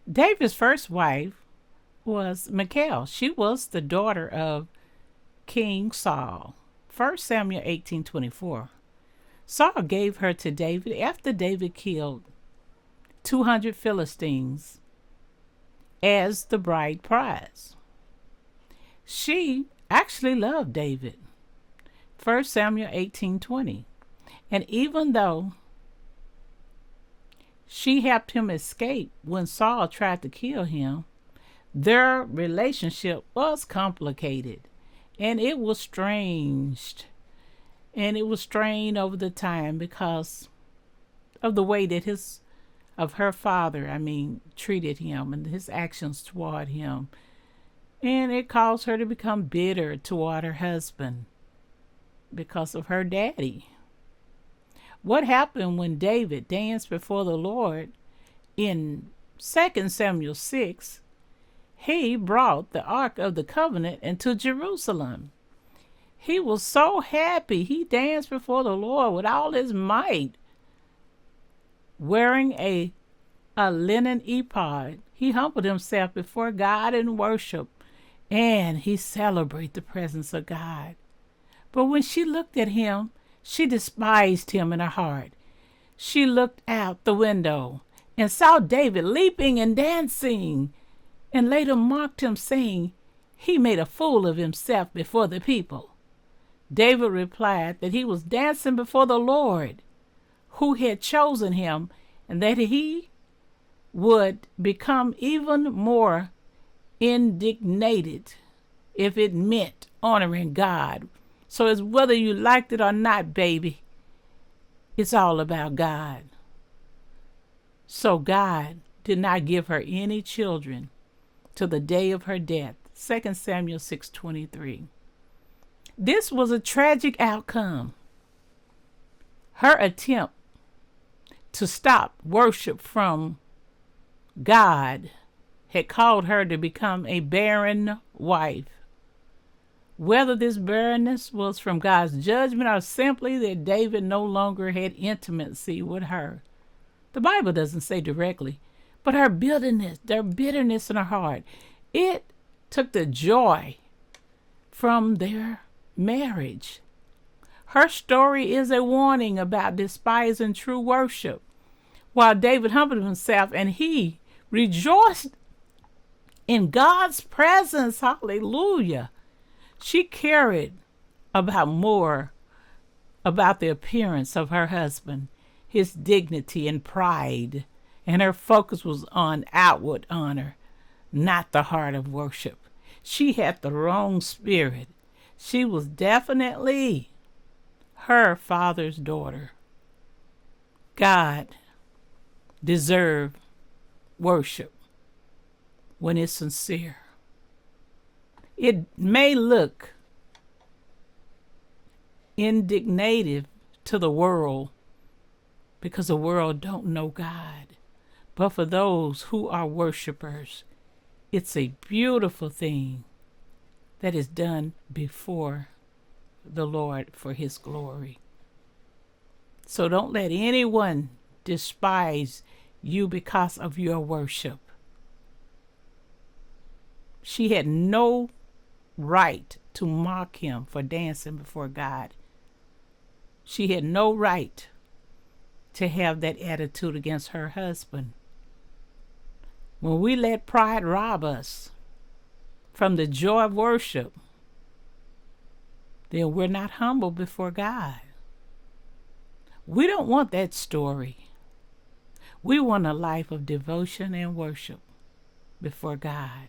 David's first wife was Michal. She was the daughter of King Saul. 1 Samuel 18:24. Saul gave her to David after David killed 200 Philistines as the bride prize. She actually loved David. 1 Samuel 18:20. And even though she helped him escape when Saul tried to kill him, their relationship was complicated and it was strained. And it was strained over the time because of the way that her father, treated him and his actions toward him. And it caused her to become bitter toward her husband because of her daddy. What happened when David danced before the Lord in 2 Samuel 6? He brought the Ark of the Covenant into Jerusalem. He was so happy. He danced before the Lord with all his might, wearing a linen ephod. He humbled himself before God in worship, and he celebrated the presence of God. But when she looked at him, she despised him in her heart. She looked out the window and saw David leaping and dancing, and later mocked him, saying, "He made a fool of himself before the people." David replied that he was dancing before the Lord, who had chosen him, and that he would become even more indignated if it meant honoring God. So it's whether you liked it or not, baby, it's all about God. So God did not give her any children till the day of her death. 2 Samuel 6:23. This was a tragic outcome. Her attempt to stop worship from God had caused her to become a barren wife. Whether this barrenness was from God's judgment or simply that David no longer had intimacy with her, the Bible doesn't say directly, but her bitterness in her heart, it took the joy from their marriage. Her story is a warning about despising true worship. While David humbled himself and he rejoiced in God's presence, hallelujah, she cared more about the appearance of her husband, his dignity and pride, and her focus was on outward honor, not the heart of worship. She had the wrong spirit. She was definitely her father's daughter. God deserves worship when it's sincere. It may look indignative to the world because the world don't know God. But for those who are worshipers, it's a beautiful thing that is done before the Lord for his glory. So don't let anyone despise you because of your worship. She had no right to mock him for dancing before God. She had no right to have that attitude against her husband. When we let pride rob us from the joy of worship, then we're not humble before God. We don't want that story. We want a life of devotion and worship before God.